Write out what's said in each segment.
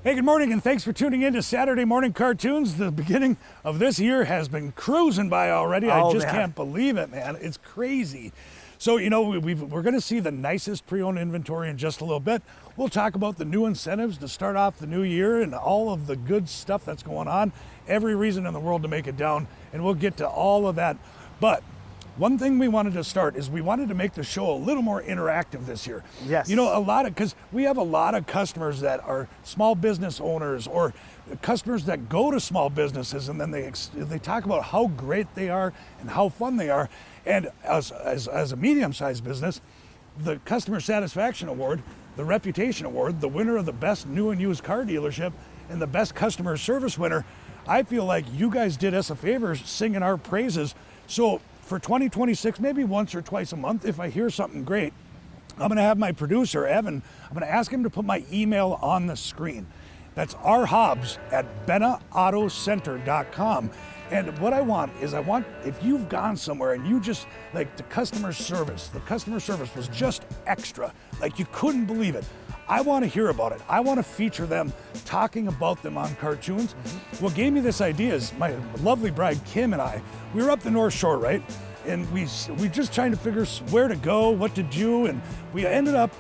Hey, good morning, and thanks for tuning in to Saturday Morning Cartoons. The beginning of this year has been cruising by already. I just can't believe it, man. It's crazy. So, you know, we're going to see the nicest pre-owned inventory in just a little bit. We'll talk about the new incentives to start off the new year and all of the good stuff that's going on. Every reason in the world to make it down, and we'll get to all of that. But one thing we wanted to start is we wanted to make the show a little more interactive this year. Yes. You know, because we have a lot of customers that are small business owners or customers that go to small businesses, and then they talk about how great they are and how fun they are. And as a medium-sized business, the Customer Satisfaction Award, the Reputation Award, the winner of the best new and used car dealership, and the best customer service winner, I feel like you guys did us a favor singing our praises. So for 2026, maybe once or twice a month, if I hear something great, I'm going to have my producer, Evan, I'm going to ask him to put my email on the screen. That's rhobbs@BennaAutoCenter.com. And what I want is if you've gone somewhere and you just, like the customer service was just extra, like you couldn't believe it. I want to hear about it. I want to feature them, talking about them on cartoons. What gave me this idea is my lovely bride, Kim, and I, we were up the North Shore, right? And we just trying to figure where to go, what to do, and we ended up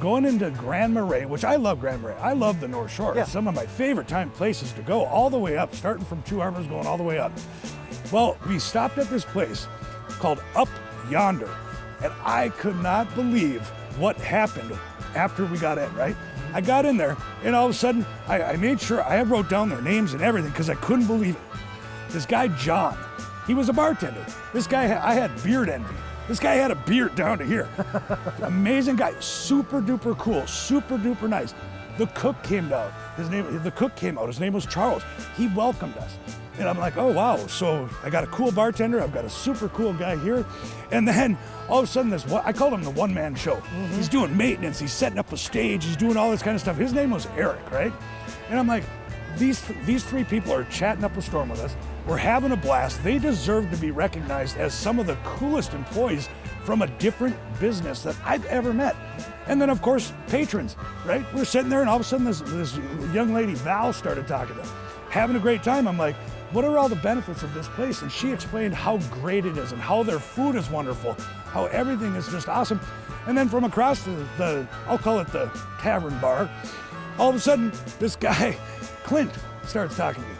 going into Grand Marais, which I love Grand Marais. I love the North Shore. Yeah. It's some of my favorite places to go, all the way up, starting from Two Harbors, going all the way up. Well, we stopped at this place called Up Yonder, and I could not believe what happened after we got in, right? I got in there, and all of a sudden, I made sure I wrote down their names and everything because I couldn't believe it. This guy, John, he was a bartender. This guy, I had beard envy. This guy had a beard down to here. Amazing guy, super duper cool, super duper nice. The cook came out. His name was Charles. He welcomed us. And I'm like, oh wow, so I got a cool bartender, I've got a super cool guy here. And then all of a sudden I called him the one-man show. He's doing maintenance, he's setting up a stage, he's doing all this kind of stuff. His name was Eric, right? And I'm like, these three people are chatting up a storm with us. We're having a blast. They deserve to be recognized as some of the coolest employees from a different business that I've ever met. And then, of course, patrons, right? We're sitting there, and all of a sudden, this young lady, Val, started talking to them, having a great time. I'm like, what are all the benefits of this place? And she explained how great it is and how their food is wonderful, how everything is just awesome. And then from across the I'll call it the tavern bar, all of a sudden, this guy, Clint, starts talking to me.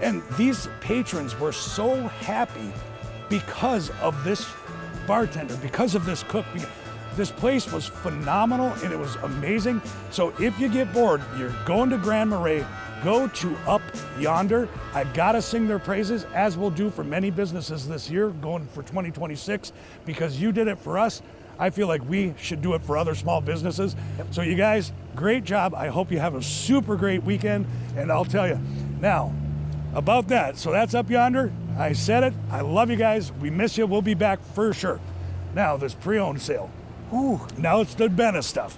And these patrons were so happy because of this bartender, because of this cook. This place was phenomenal and it was amazing. So if you get bored, you're going to Grand Marais, go to Up Yonder. I gotta sing their praises, as we'll do for many businesses this year, going for 2026, because you did it for us. I feel like we should do it for other small businesses. Yep. So you guys, great job. I hope you have a super great weekend. And I'll tell you, now, about that, so that's Up Yonder. I said it. I love you guys. We miss you. We'll be back for sure. Now, this pre-owned sale. Ooh, now it's the Benna stuff.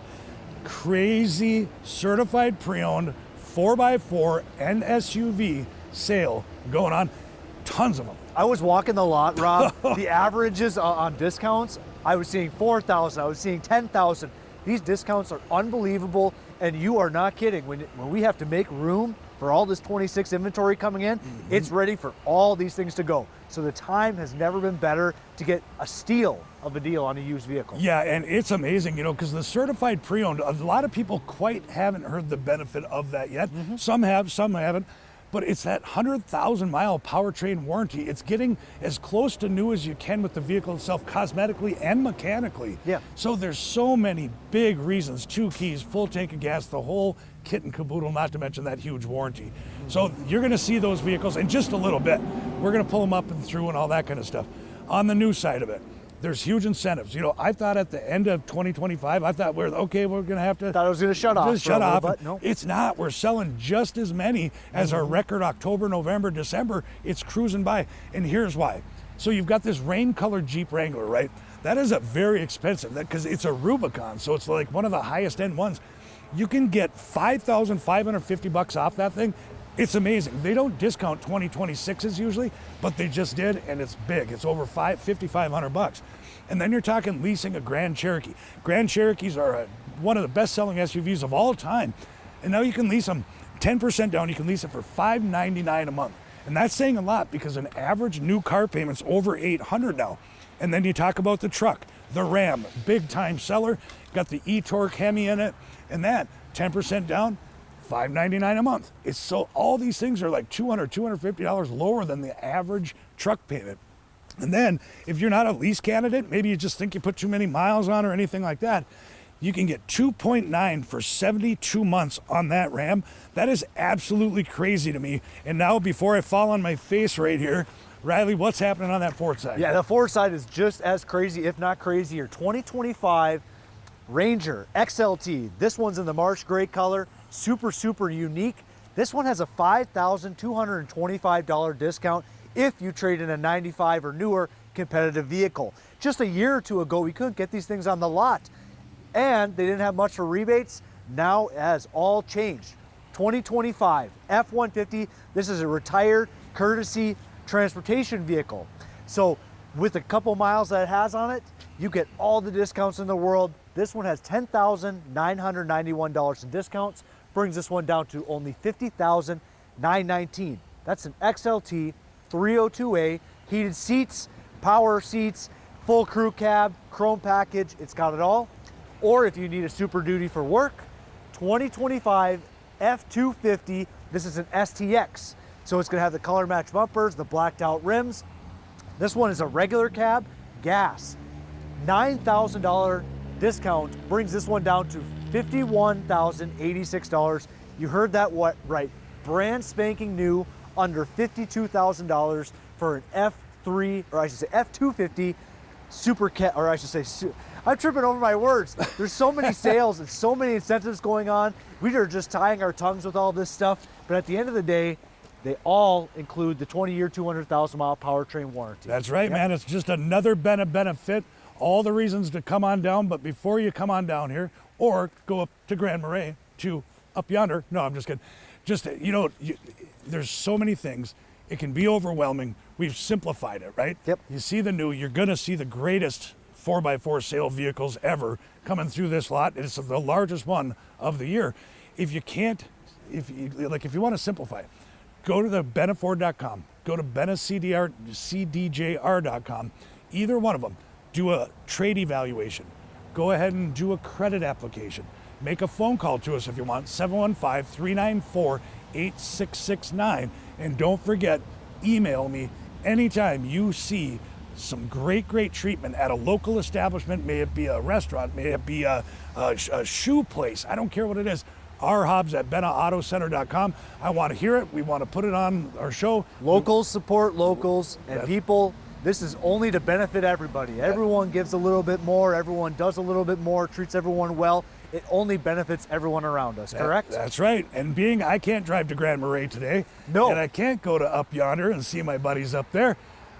Crazy certified pre-owned 4x4 and SUV sale going on. Tons of them. I was walking the lot, Rob. The averages on discounts, I was seeing 4,000, I was seeing 10,000. These discounts are unbelievable, and you are not kidding. When we have to make room for all this 26 inventory coming in, it's ready for all these things to go. So the time has never been better to get a steal of a deal on a used vehicle. Yeah, and it's amazing, you know, because the certified pre-owned, a lot of people quite haven't heard the benefit of that yet. Some have, some haven't. But it's that 100,000 mile powertrain warranty. It's getting as close to new as you can with the vehicle itself, cosmetically and mechanically. Yeah. So there's so many big reasons, 2 keys, full tank of gas, the whole kit and caboodle, not to mention that huge warranty. So you're gonna see those vehicles in just a little bit. We're gonna pull them up and through and all that kind of stuff. On the new side of it, there's huge incentives. You know, I thought at the end of 2025, I thought we're gonna have to. Thought it was gonna shut off. Just shut off. But no. It's not. We're selling just as many as our record October, November, December. It's cruising by. And here's why. So you've got this rain-colored Jeep Wrangler, right? That is a very expensive, because it's a Rubicon, so it's like one of the highest end ones. You can get $5,550 off that thing. It's amazing. They don't discount 2026s usually, but they just did, and it's big. It's over $5,500. And then you're talking leasing a Grand Cherokee. Grand Cherokees are one of the best-selling SUVs of all time, and now you can lease them. 10% down, you can lease it for $599 a month. And that's saying a lot because an average new car payment's over $800 now. And then you talk about the truck, the Ram, big time seller, got the e-torque Hemi in it, and that 10% down, $599 a month. It's so, all these things are like $200, $250 lower than the average truck payment. And then if you're not a lease candidate, maybe you just think you put too many miles on or anything like that, you can get 2.9 for 72 months on that Ram. That is absolutely crazy to me. And now before I fall on my face right here, Riley, what's happening on that Ford side? Yeah, the Ford side is just as crazy, if not crazier. 2025 Ranger XLT. This one's in the Marsh gray color, super, super unique. This one has a $5,225 discount if you trade in a 95 or newer competitive vehicle. Just a year or two ago, we couldn't get these things on the lot, and they didn't have much for rebates. Now it has all changed. 2025 F-150. This is a retired courtesy transportation vehicle. So with a couple miles that it has on it, you get all the discounts in the world. This one has $10,991 in discounts, brings this one down to only $50,919. That's an XLT 302A, heated seats, power seats, full crew cab, chrome package, it's got it all. Or if you need a Super Duty for work, 2025 F250, this is an STX. So it's gonna have the color match bumpers, the blacked out rims. This one is a regular cab, gas. $9,000 discount brings this one down to $51,086. You heard that right, brand spanking new, under $52,000 for an F3, or I should say F250 super cat, or I should say, I'm tripping over my words. There's so many sales and so many incentives going on. We are just tying our tongues with all this stuff, but at the end of the day, they all include the 20-year, 200,000-mile powertrain warranty. That's right, man. It's just another Benna benefit. All the reasons to come on down, but before you come on down here, or go up to Grand Marais, to up yonder. No, I'm just kidding. Just, there's so many things. It can be overwhelming. We've simplified it, right? Yep. You see the new, you're gonna see the greatest 4x4 sale vehicles ever coming through this lot. It's the largest one of the year. If you can't, if you want to simplify it, go to the bennaford.com, go to bennacdjr.com, either one of them. Do a trade evaluation. Go ahead and do a credit application. Make a phone call to us if you want, 715-394-8669. And don't forget, email me anytime you see some great treatment at a local establishment. May it be a restaurant, may it be a shoe place. I don't care what it is. rhobbs at BennaAutoCenter.com. I want to hear it. We want to put it on our show. Locals support locals, and people, this is only to benefit everybody. Everyone gives a little bit more, everyone does a little bit more, treats everyone well. It only benefits everyone around us, correct? That's right. And being I can't drive to Grand Marais today, no, and I can't go to up yonder and see my buddies up there,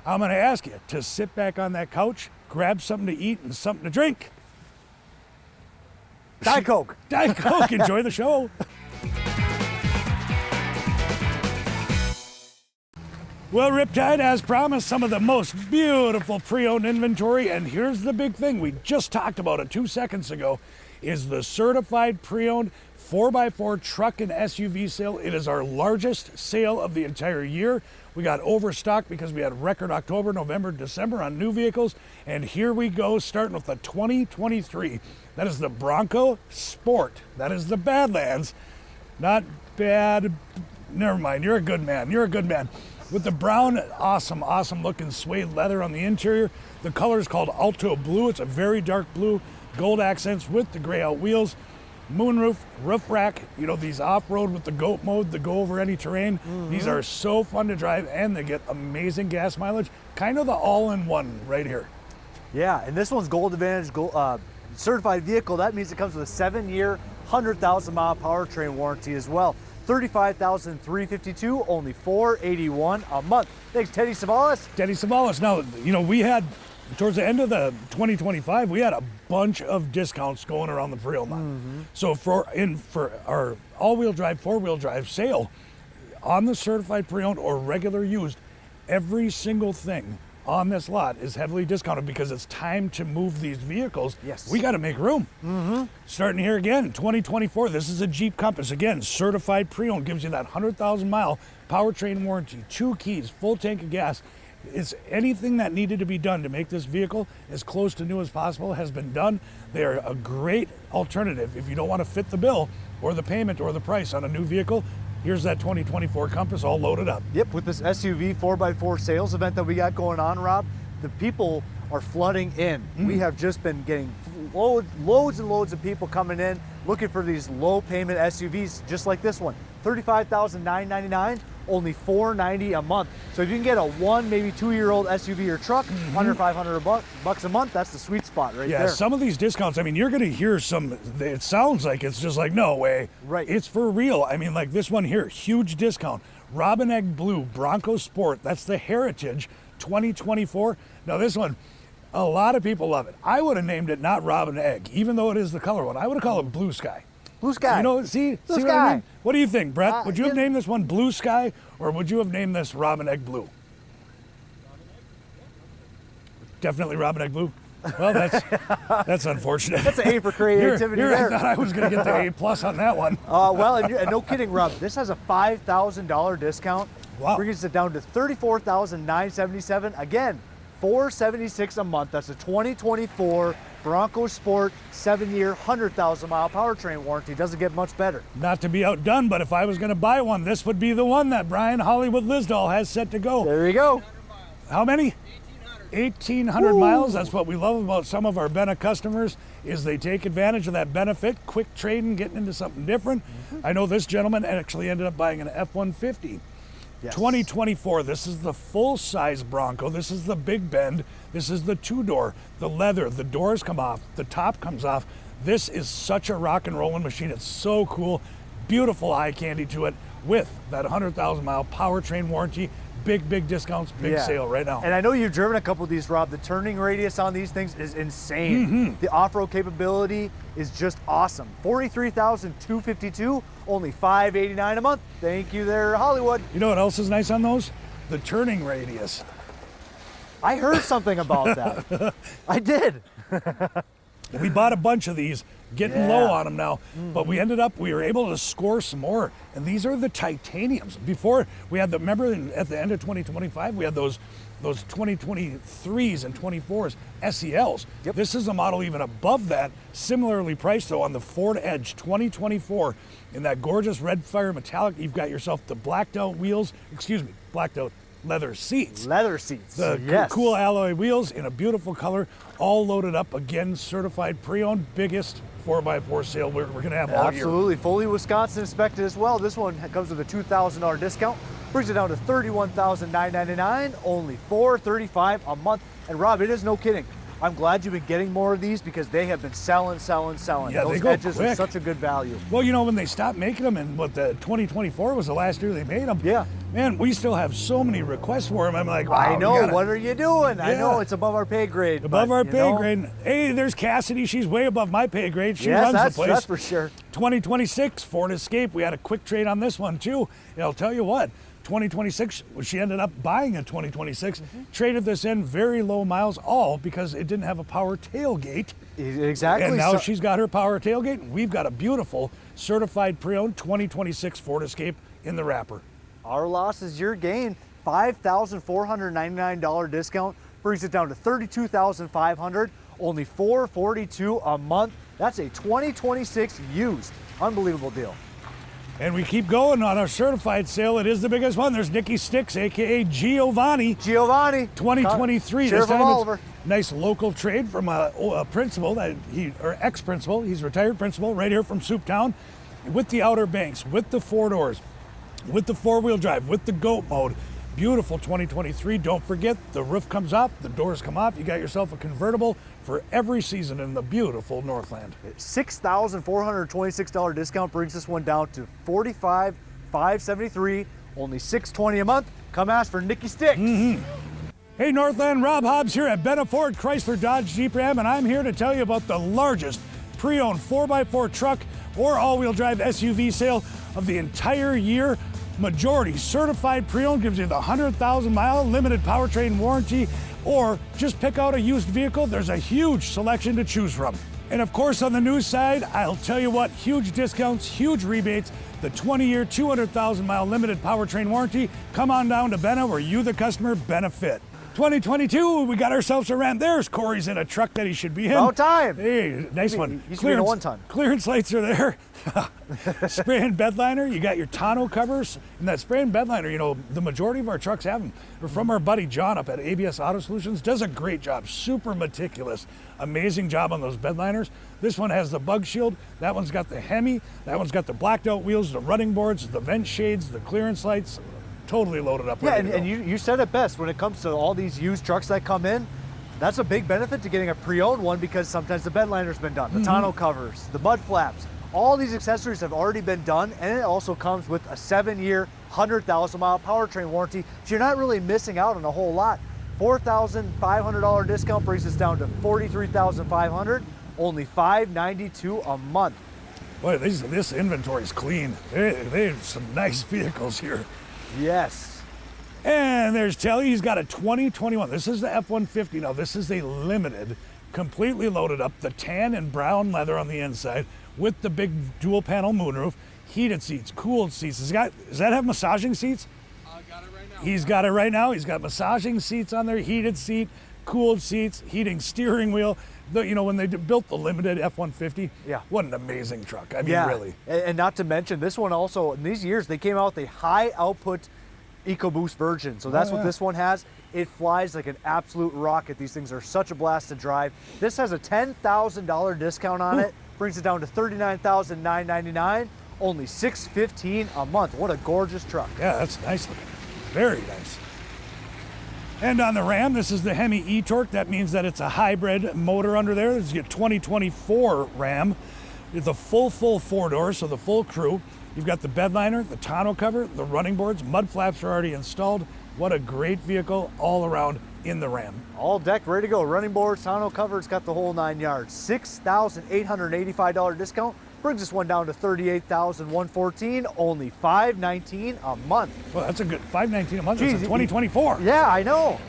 I'm going to ask you to sit back on that couch, grab something to eat and something to drink. Diet Coke. Diet Coke. Enjoy the show. Well, Riptide, as promised, some of the most beautiful pre-owned inventory. And here's the big thing. We just talked about it 2 seconds ago, is the certified pre-owned 4x4 truck and SUV sale. It is our largest sale of the entire year. We got overstocked because we had record October, November, December on new vehicles. And here we go, starting with the 2023. That is the Bronco Sport. That is the Badlands. Not bad. Never mind. You're a good man. You're a good man. With the brown, awesome looking suede leather on the interior. The color is called Alto Blue. It's a very dark blue. Gold accents with the gray out wheels. Moonroof, roof rack, these off-road with the GOAT mode to go over any terrain. Mm-hmm. These are so fun to drive, and they get amazing gas mileage. Kind of the all-in-one right here. Yeah, and this one's Gold Advantage certified vehicle. That means it comes with a 7-year, 100,000-mile powertrain warranty as well. $35,352, only $481 a month. Thanks, Teddy Savalas. Teddy Savalas. Now, we had, towards the end of the 2025, we had a bunch of discounts going around the pre-owned lot. Mm-hmm. So for our all-wheel drive, four-wheel drive sale, on the certified pre-owned or regular used, every single thing on this lot is heavily discounted because it's time to move these vehicles. Yes. We got to make room. Starting here again, 2024, this is a Jeep Compass. Again, certified pre-owned, gives you that 100,000 mile powertrain warranty, 2 keys, full tank of gas. It's anything that needed to be done to make this vehicle as close to new as possible has been done. They're a great alternative if you don't want to fit the bill or the payment or the price on a new vehicle. Here's that 2024 Compass all loaded up. Yep, with this SUV 4x4 sales event that we got going on, Rob, the people are flooding in. We have just been getting loads and loads of people coming in looking for these low payment SUVs just like this one. $35,999, only $490 a month. So if you can get a 1, maybe 2-year-old SUV or truck, under $500 a month, that's the sweet spot right there. Yeah, some of these discounts, I mean, you're going to hear some, it sounds like it's just like, no way. Right. It's for real. I mean, like this one here, huge discount. Robin Egg Blue Bronco Sport, that's the Heritage 2024. Now this one, a lot of people love it. I would have named it not Robin Egg, even though it is the color one. I would have called it Blue Sky. Blue Sky. You know, see Blue what I Sky. mean? What do you think, Brett? Would you have yeah. named this one Blue Sky, or would you have named this Robin Egg Blue? Definitely Robin Egg Blue. Well, that's unfortunate. That's an A for creativity there. I thought I was going to get the A+ on that one. Well, and no kidding, Rob. This has a $5,000 discount. Wow. Brings it down to $34,977. Again, $476 a month. That's a 2024 Bronco Sport 7-year, 100,000 mile powertrain warranty. Doesn't get much better. Not to be outdone, but if I was going to buy one, this would be the one that Brian Hollywood Lisdahl has set to go. There you go. How many? 1,800 miles. That's what we love about some of our Benna customers is they take advantage of that benefit, quick trading, getting into something different. I know this gentleman actually ended up buying an F-150. Yes. 2024, this is the full-size Bronco. This is the Big Bend. This is the 2-door, the leather, the doors come off, the top comes off. This is such a rock and rolling machine. It's so cool. Beautiful eye candy to it with that 100,000 mile powertrain warranty. Big discounts, big sale right now. And I know you've driven a couple of these, Rob. The turning radius on these things is insane. The off-road capability is just awesome. $43,252, only $589 a month. Thank you there, Hollywood. You know what else is nice on those? The turning radius. I heard something about that. I did. We bought a bunch of these, getting low on them now, but we were able to score some more. And these are the titaniums. Before we had remember at the end of 2025, we had those 2023s and 24s SELs. Yep. This is a model even above that, similarly priced though on the Ford Edge 2024 in that gorgeous red fire metallic. You've got yourself the blacked out leather seats. Leather seats. The cool alloy wheels in a beautiful color, all loaded up. Again, certified pre-owned, biggest 4x4 sale we're going to have all year. Absolutely. Fully Wisconsin inspected as well. This one comes with a $2,000 discount. Brings it down to $31,999, only $435 a month. And Rob, it is no kidding. I'm glad you've been getting more of these because they have been selling. Yeah, Those they go edges quick. are such a good value. Well, you know, when they stopped making them, and what the 2024 was the last year they made them. Yeah. Man, we still have so many requests for them. I'm like, wow, I know. we gotta- What are you doing? I Yeah. know it's above our pay grade. above but, our you pay know, grade. Hey, there's Cassidy. She's way above my pay grade. She Yes, runs the place. that's for sure. 2026 Ford Escape. We had a quick trade on this one too. And I'll tell you what, 2026, she ended up buying a 2026, traded this in very low miles, all because it didn't have a power tailgate. Exactly. And now So- she's got her power tailgate, and we've got a beautiful certified pre-owned 2026 Ford Escape in the wrapper. Our loss is your gain. $5,499 discount brings it down to $32,500, only $442 a month. That's a 2026 used. Unbelievable deal. And we keep going on our certified sale. It is the biggest one. There's Nikki Sticks, aka Giovanni. 2023. Sheriff This time of it's Oliver. nice local trade from a principal or ex-principal. He's retired principal right here from Souptown, with the Outer Banks, with the 4 doors, with the 4-wheel drive, with the GOAT mode. Beautiful 2023. Don't forget, the roof comes off, the doors come off. You got yourself a convertible for every season in the beautiful Northland. $6,426 discount brings this one down to $45,573, only $620 a month. Come ask for Nikki Sticks. Hey Northland, Rob Hobbs here at Benna Ford, Chrysler, Dodge, Jeep Ram, and I'm here to tell you about the largest pre-owned 4x4 truck or all-wheel drive SUV sale of the entire year. Majority certified pre-owned, gives you the 100,000 mile limited powertrain warranty, or just pick out a used vehicle. There's a huge selection to choose from. And of course, on the new side, I'll tell you what, huge discounts, huge rebates, the 20-year, 200,000-mile limited powertrain warranty. Come on down to Benna, where you, the customer, benefit. 2022, we got ourselves a Ram. There's Corey's in a truck that he should be in. About time. Hey, nice one. He's been a one-ton. Clearance lights are there. Spray and bed liner. You got your tonneau covers. And that spray and bed liner, you know, the majority of our trucks have them. They're from our buddy John up at ABS Auto Solutions. Does a great job. Super meticulous. Amazing job on those bed liners. This one has the bug shield. That one's got the Hemi. That one's got the blacked out wheels, the running boards, the vent shades, the clearance lights. Totally loaded up. Yeah, and you said it best. When it comes to all these used trucks that come in, that's a big benefit to getting a pre-owned one, because sometimes the bed liner's been done, the tonneau covers, the mud flaps, all these accessories have already been done, and it also comes with a 7-year, 100,000-mile powertrain warranty, so you're not really missing out on a whole lot. $4,500 discount brings us down to $43,500, only $592 a month. Boy, this inventory's clean. They have some nice vehicles here. Yes. And there's Telly, he's got a 2021. This is the F-150. Now, this is a limited, completely loaded up, the tan and brown leather on the inside with the big dual panel moonroof, heated seats, cooled seats. Does that have massaging seats? Got it right now. He's got it right now. He's got massaging seats on there, heated seat, cooled seats, heating steering wheel. You know, when they built the limited F-150, yeah, what an amazing truck. I mean, really. And not to mention, this one also, in these years, they came out with a high output EcoBoost version. So that's what this one has. It flies like an absolute rocket. These things are such a blast to drive. This has a $10,000 discount on it, brings it down to $39,999, only $615 a month. What a gorgeous truck. Yeah, that's nice looking. Very nice. And on the Ram, this is the Hemi E-Torque. That means that it's a hybrid motor under there. This is your 2024 Ram. It's a full 4-door, so the full crew. You've got the bed liner, the tonneau cover, the running boards, mud flaps are already installed. What a great vehicle all around in the Ram. All decked, ready to go. Running boards, tonneau cover, it's got the whole 9 yards. $6,885 discount. Brings this one down to $38,114, only $519 a month. Well, that's a good $519 a month. It's a 2024. Yeah, I know.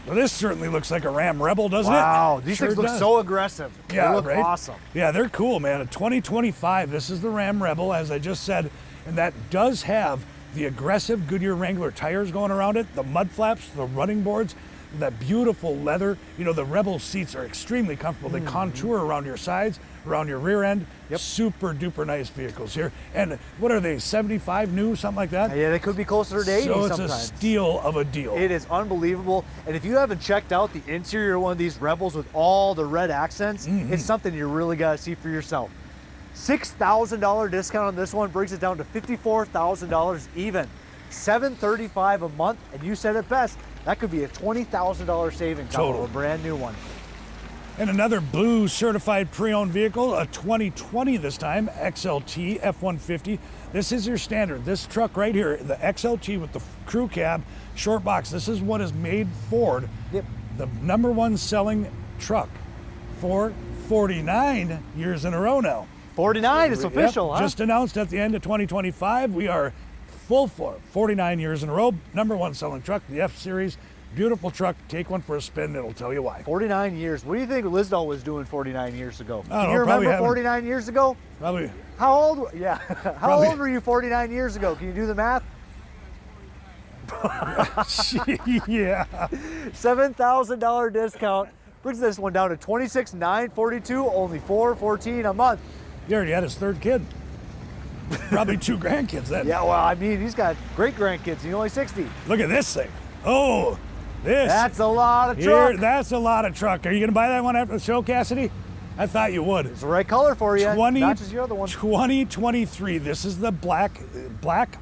Well, this certainly looks like a Ram Rebel, doesn't it? Wow, these things look so aggressive. Yeah, they look right? awesome. Yeah, they're cool, man. A 2025. This is the Ram Rebel, as I just said, and that does have the aggressive Goodyear Wrangler tires going around it, the mud flaps, the running boards, that beautiful leather. You know, the Rebel seats are extremely comfortable. They contour around your sides, around your rear end. Yep. Super duper nice vehicles here. And what are they, 75 new, something like that? Yeah, they could be closer to 80 so it's sometimes. a steal of a deal. It is unbelievable. And if you haven't checked out the interior of one of these Rebels with all the red accents, it's something you really got to see for yourself. $6,000 discount on this one brings it down to $54,000 even. $735 a month, and you said it best. That could be a $20,000 savings on a brand new one. And another blue certified pre-owned vehicle, a 2020 this time, XLT F-150. This is your standard. This truck right here, the XLT with the crew cab, short box. This is what has made Ford the #1 selling truck for 49 years in a row now. 49, it's official, huh? Just announced at the end of 2025, we are full for 49 years in a row, #1 selling truck, the F-Series. Beautiful truck. Take one for a spin. It'll tell you why. 49 years. What do you think Lisdell was doing 49 years ago? I don't Can you know, remember 49 years ago? Probably. How old? Yeah. How old were you 49 years ago? Can you do the math? Yeah. $7,000 discount. Brings this one down to $26,942, only $414 a month. He already had his third kid. Probably 2 grandkids then. Yeah, well, I mean, he's got great grandkids. He's only 60. Look at this thing. Oh, this. That's a lot of truck. That's a lot of truck. Are you going to buy that one after the show, Cassidy? I thought you would. It's the right color for you. Not just your other one. 2023. This is the Black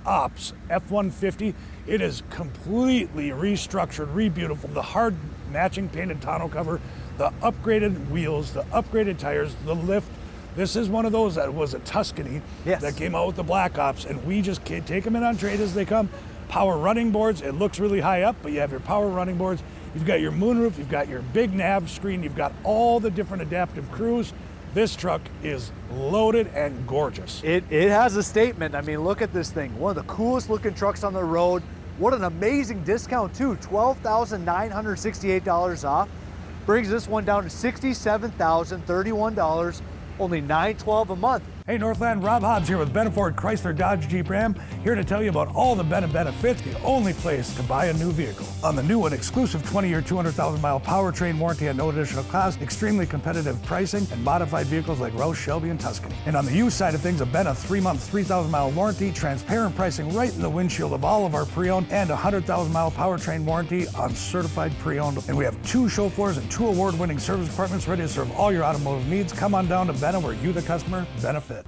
Ops F-150. It is completely restructured, re-beautiful. The hard matching painted tonneau cover, the upgraded wheels, the upgraded tires, the lift. This is one of those that was a Tuscany that came out with the Black Ops, and we just can't take them in on trade as they come. Power running boards. It looks really high up, but you have your power running boards. You've got your moonroof. You've got your big nav screen. You've got all the different adaptive cruise. This truck is loaded and gorgeous. It has a statement. I mean, look at this thing. One of the coolest looking trucks on the road. What an amazing discount too, $12,968 off. Brings this one down to $67,031, only $912 a month. Hey Northland, Rob Hobbs here with Benna Ford Chrysler Dodge Jeep Ram, here to tell you about all the Benna benefits, the only place to buy a new vehicle. On the new and exclusive 20-year, 200,000-mile powertrain warranty at no additional cost, extremely competitive pricing, and modified vehicles like Roush, Shelby, and Tuscany. And on the used side of things, a Benna 3-month, 3,000-mile warranty, transparent pricing right in the windshield of all of our pre-owned, and a 100,000-mile powertrain warranty on certified pre-owned. And we have 2 show floors and 2 award-winning service departments ready to serve all your automotive needs. Come on down to Benna, where you, the customer, benefit.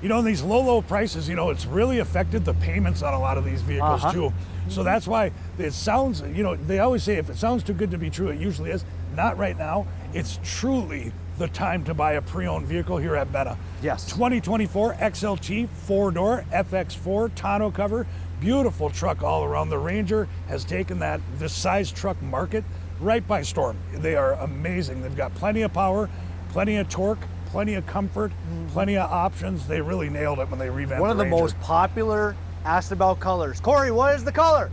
You know, these low prices, you know, it's really affected the payments on a lot of these vehicles too. So that's why it sounds, you know, they always say if it sounds too good to be true, it usually is. Not right now. It's truly the time to buy a pre-owned vehicle here at Benna. Yes. 2024 XLT 4-door FX4 tonneau cover. Beautiful truck all around. The Ranger has taken this size truck market right by storm. They are amazing. They've got plenty of power, plenty of torque, plenty of comfort, plenty of options. They really nailed it when they revamped One of the Ranger. most popular asked about colors. Corey, what is the color?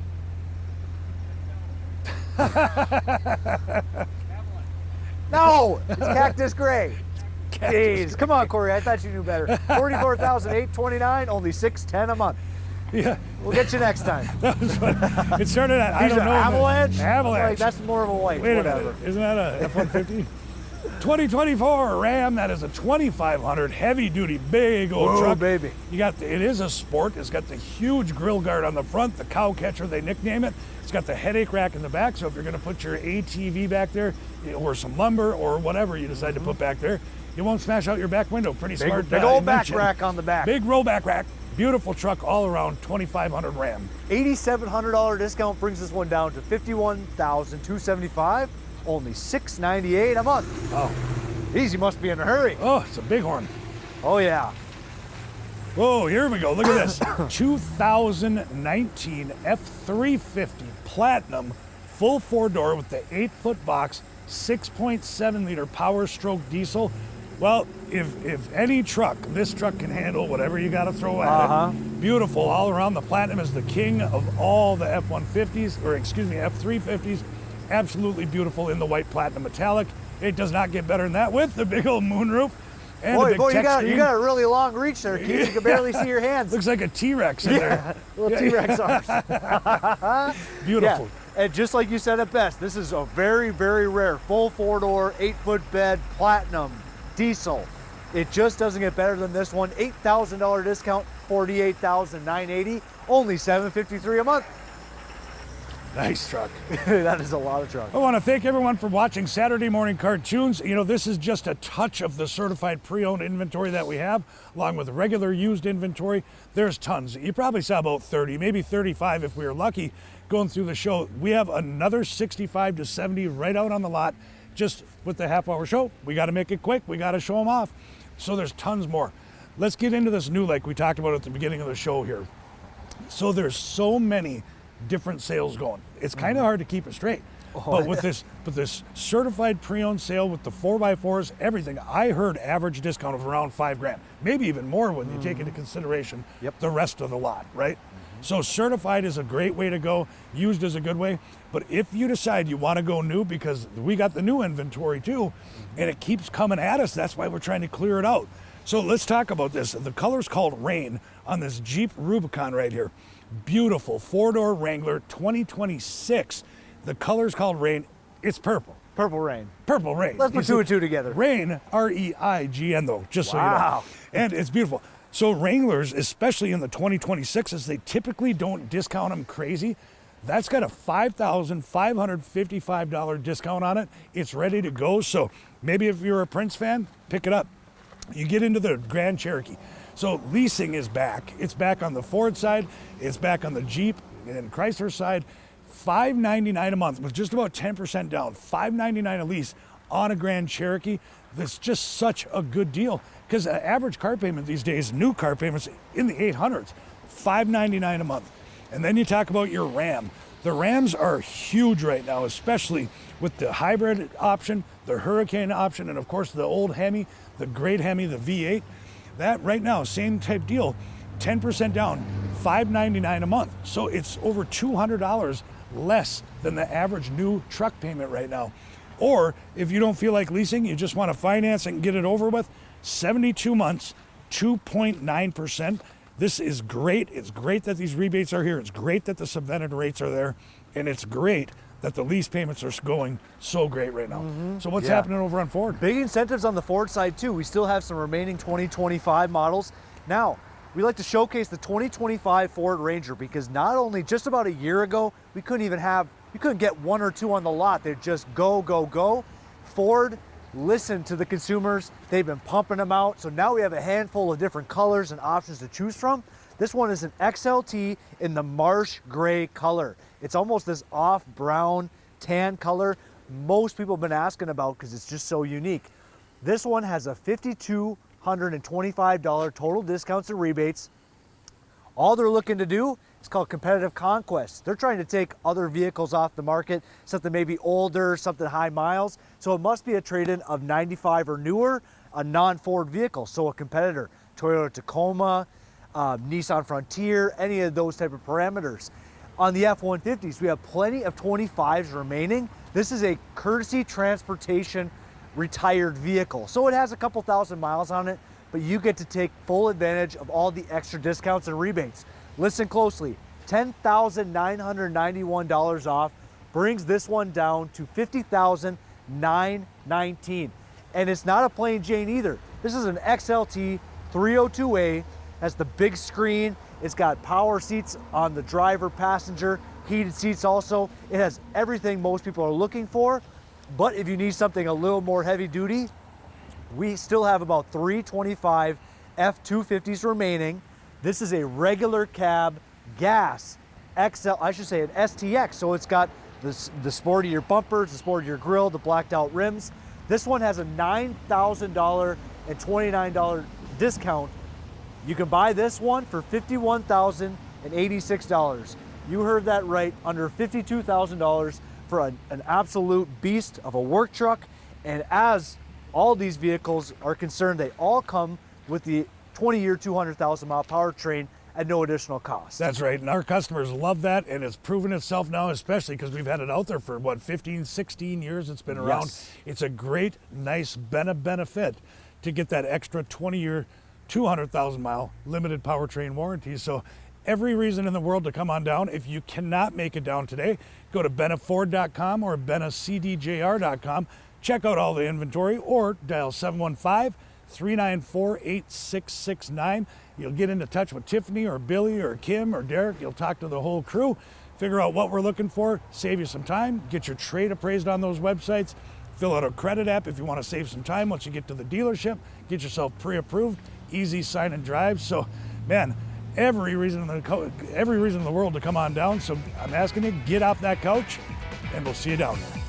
No, it's cactus gray. Jeez, come on, Corey. I thought you knew better. $44,829, only $610 a month. Yeah. We'll get you next time. That was fun. It started at, I These don't are know. Avalanche? Avalanche. Like, that's more of a white. Wait Whatever. a minute. Isn't that a F-150? 2024 Ram, that is a 2500 heavy duty, big old Whoa, truck. baby. It is a sport. It's got the huge grill guard on the front, the cow catcher, they nickname it. It's got the headache rack in the back, so if you're gonna put your ATV back there, or some lumber, or whatever you decide to put back there, you won't smash out your back window. Pretty smart. Big old back invention. rack on the back. Big rollback rack. Beautiful truck all around, 2500 Ram. $8,700 discount brings this one down to $51,275, only $698 a month. Oh. Easy, must be in a hurry. Oh, it's a big horn. Oh yeah. Whoa, here we go. Look at this. 2019 F350 Platinum, full 4-door with the 8-foot box, 6.7 liter Power Stroke diesel. Well, if any truck, this truck can handle whatever you got to throw at it. Beautiful all around. The Platinum is the king of all the F-150s, or excuse me, F-350s. Absolutely beautiful in the white platinum metallic. It does not get better than that with the big old moonroof and Boy, a big tech you got a really long reach there, Keith. You can barely see your hands. Looks like a T-Rex in there. Little T-Rex arms. Beautiful. Yeah. And just like you said it best, this is a very, very rare full 4-door, 8-foot bed, platinum, diesel. It just doesn't get better than this one. $8,000 discount, $48,980, only $753 a month. Nice truck. That is a lot of truck. I want to thank everyone for watching Saturday Morning Cartoons. You know, this is just a touch of the certified pre-owned inventory that we have, along with regular used inventory. There's tons. You probably saw about 30, maybe 35 if we were lucky going through the show. We have another 65 to 70 right out on the lot, just with the half-hour show. We got to make it quick. We got to show them off. So there's tons more. Let's get into this new, like we talked about at the beginning of the show here. So there's so many different sales going. It's kind of hard to keep it straight. But with this certified pre-owned sale with the 4x4s, everything, I heard average discount of around $5,000, maybe even more when you take into consideration the rest of the lot, right? So certified is a great way to go. Used is a good way. But if you decide you want to go new, because we got the new inventory too, and it keeps coming at us, that's why we're trying to clear it out. So let's talk about this. The color's called Rain on this Jeep Rubicon right here. Beautiful 4-door Wrangler 2026. The color's called Rain. It's purple. Purple Rain. Purple Rain. Let's put 2 and 2 together. Rain, R-E-I-G-N though, just so you know. And it's beautiful. So Wranglers, especially in the 2026s, they typically don't discount them crazy. That's got a $5,555 discount on it. It's ready to go. So maybe if you're a Prince fan, pick it up. You get into the Grand Cherokee. So leasing is back. It's back on the Ford side. It's back on the Jeep and Chrysler side. $599 a month with just about 10% down. $599 a lease on a Grand Cherokee. That's just such a good deal because the average car payment these days, new car payments in the 800s, $599 a month. And then you talk about your Ram. The Rams are huge right now, especially with the hybrid option, the Hurricane option, and of course the old Hemi, the great Hemi, the V8. That right now, same type deal. 10% down, $599 a month. So it's over $200 less than the average new truck payment right now. Or if you don't feel like leasing, you just want to finance and get it over with, 72 months, 2.9%. This is great. It's great that these rebates are here. It's great that the subvented rates are there. And it's great that the lease payments are going so great right now. So what's happening over on Ford? Big incentives on the Ford side too. We still have some remaining 2025 models. Now, we like to showcase the 2025 Ford Ranger because not only just about a year ago, you couldn't get one or two on the lot. They'd just go, go, go. Ford listened to the consumers. They've been pumping them out. So now we have a handful of different colors and options to choose from. This one is an XLT in the marsh gray color. It's almost this off brown tan color most people have been asking about because it's just so unique. This one has a $5,225 total discounts and rebates. All they're looking to do is called competitive conquest. They're trying to take other vehicles off the market, something maybe older, something high miles. So it must be a trade-in of 95 or newer, a non-Ford vehicle. So a competitor, Toyota Tacoma, Nissan Frontier, any of those type of parameters. On the F-150s, we have plenty of 25s remaining. This is a courtesy transportation retired vehicle. So it has a couple thousand miles on it, but you get to take full advantage of all the extra discounts and rebates. Listen closely, $10,991 off brings this one down to $50,919. And it's not a plain Jane either. This is an XLT 302A, has the big screen. It's got power seats on the driver, passenger, heated seats also. It has everything most people are looking for. But if you need something a little more heavy duty, we still have about 325 F-250s remaining. This is a regular cab gas XL, I should say an STX. So it's got the sportier bumpers, the sportier grille, the blacked out rims. This one has a $9,000 and $29 discount. You can buy this one for $51,086. You heard that right, under $52,000 for an absolute beast of a work truck. And as all these vehicles are concerned, they all come with the 20-year, 200,000-mile powertrain at no additional cost. That's right, and our customers love that, and it's proven itself now, especially because we've had it out there for, 15, 16 years it's been around. Yes. It's a great, nice Benna benefit to get that extra 20-year, 200,000-mile limited powertrain warranty. So every reason in the world to come on down. If you cannot make it down today, go to bennaford.com or bennacdjr.com. Check out all the inventory or dial 715-394-8669. You'll get into touch with Tiffany or Billy or Kim or Derek. You'll talk to the whole crew, figure out what we're looking for, save you some time, get your trade appraised on those websites, fill out a credit app if you want to save some time once you get to the dealership, get yourself pre-approved, easy sign and drive. So, man, every reason in the world to come on down. So I'm asking you, get off that couch, and we'll see you down there.